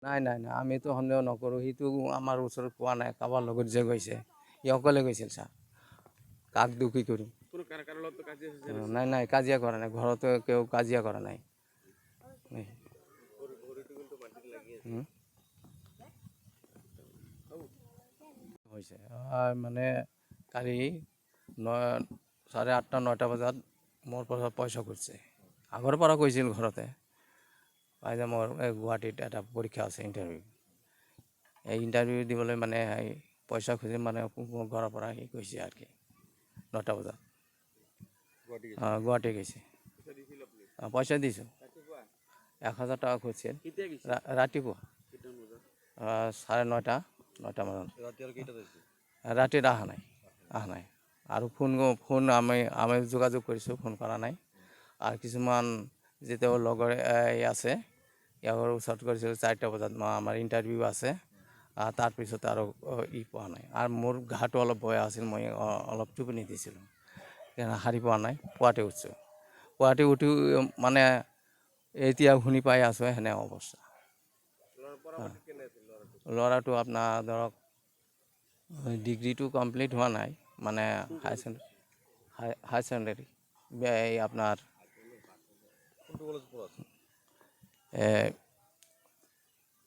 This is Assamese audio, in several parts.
নাই আমিতো সন্দেহ নকৰোঁ, সিটো আমাৰ ওচৰত কোৱা নাই কাৰোবাৰ লগত যে গৈছে, সি অকলে গৈছিল ছাৰ। কাক দুখী কৰিম? নাই কাজিয়া কৰা নাই, ঘৰতো কেউ কাজিয়া কৰা নাই। হৈছে মানে কালি 8:30-9টা বজাত মোৰ পৰা পইচা খুজিছে। আগৰ পৰা কৈছিল ঘৰতে পাই যে মোৰ গুৱাহাটীত এটা পৰীক্ষা আছে, ইণ্টাৰভিউ। এই ইণ্টাৰভিউ দিবলৈ মানে পইচা খুজি মানে মোৰ ঘৰৰ পৰা সি কৈছে আৰু কি 9টা বজাত গুৱাহাটী গৈছে। পইচা দিছোঁ, 1000 টকা খুজিছিল ৰাতিপুৱা 9:30 বজাত। ৰাতি অহা নাই আৰু ফোন আমি যোগাযোগ কৰিছোঁ, ফোন কৰা নাই। আৰু কিছুমান যেতিয়া লগৰ আছে ইয়াৰ ওচৰত কৰিছিলোঁ 4টা বজাত আমাৰ ইণ্টাৰভিউ আছে, তাৰপিছত আৰু পোৱা নাই। আৰু মোৰ গাটো অলপ বেয়া আছিল, মই অলপ টোপনি দিছিলোঁ, সাৰি পোৱা নাই। পুৱাতে উঠিছোঁ, পুৱাতে উঠি মানে এতিয়া শুনি পাই আছোঁ সেনে অৱস্থা। ল'ৰাটো আপোনাৰ ধৰক ডিগ্ৰীটো কমপ্লিট হোৱা নাই, মানে হাই ছেকেণ্ডেৰী এই আপোনাৰ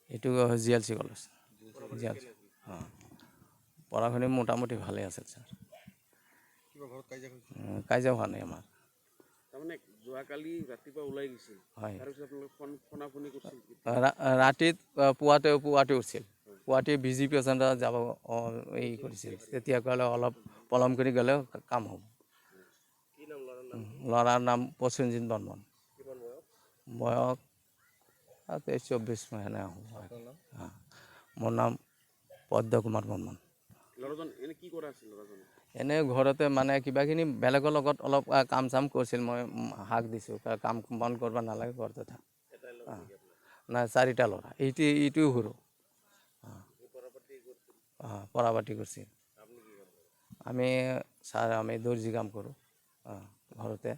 এইটো GLC কলেজ। পঢ়া-শুনি মোটামুটি ভালে আছে ছাৰ। কাজিয়া হোৱা নাই আমাৰ। তাৰমানে যোৱাকালি ৰাতিপুৱা ওলাই গৈছিল, হয়, ৰাতিত পুৱাতে উঠিছিল, পুৱাতে বিজি পেচেণ্টত যাব কৰিছিল। তেতিয়া ক'লে অলপ পলম কৰি গ'লেও কাম হ'ব। ল'ৰাৰ নাম প্ৰসেনজিৎ বৰ্মন, বয়স 23-24 সেনে হ'ব। মোৰ নাম পদ্ম কুমাৰ বৰ্মন। এনে ঘৰতে মানে কিবাখিনি বেলেগৰ লগত অলপ কাম চাম কৰিছিল, মই হাক দিছোঁ কাম বন কৰিব নালাগে, ঘৰতে থাক। নাই 4টা ল'ৰা, এইটোও সৰু। পঢ়া পাতি কৰিছিল। আমি দৰ্জি কাম কৰোঁ ঘৰতে।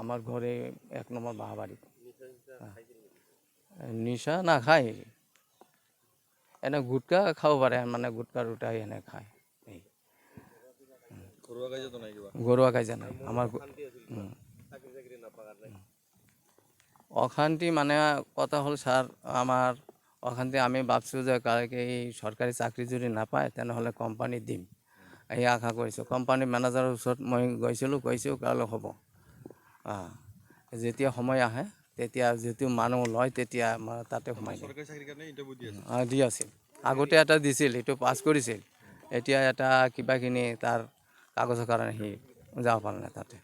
আমাৰ ঘৰ 1 নম্বৰ বাহাবাৰী। নিচা নাখায়, এনে গুটকা খাব পাৰে, মানে গুটকা এনে খায়। ঘৰুৱা কাজিয়া নাই আমাৰ। অশান্তি মানে কথা হ'ল ছাৰ, আমাৰ অশান্তি আমি ভাবছোঁ যে এই চৰকাৰী চাকৰি যদি নাপায় তেনেহ'লে কোম্পানীত দিম, এই আশা কৰিছোঁ। কোম্পানীৰ মেনেজাৰৰ ওচৰত মই কৈছোঁ কাইলৈ হ'ব। যেতিয়া সময় আহে তেতিয়া যিটো মানুহ লয় তেতিয়া তাতে সোমাই দি আছিল। আগতে এটা দিছিল, সেইটো পাছ কৰিছিল। এতিয়া এটা কিবাখিনি তাৰ কাগজৰ কাৰণে সি যাব পৰা নাই তাতে।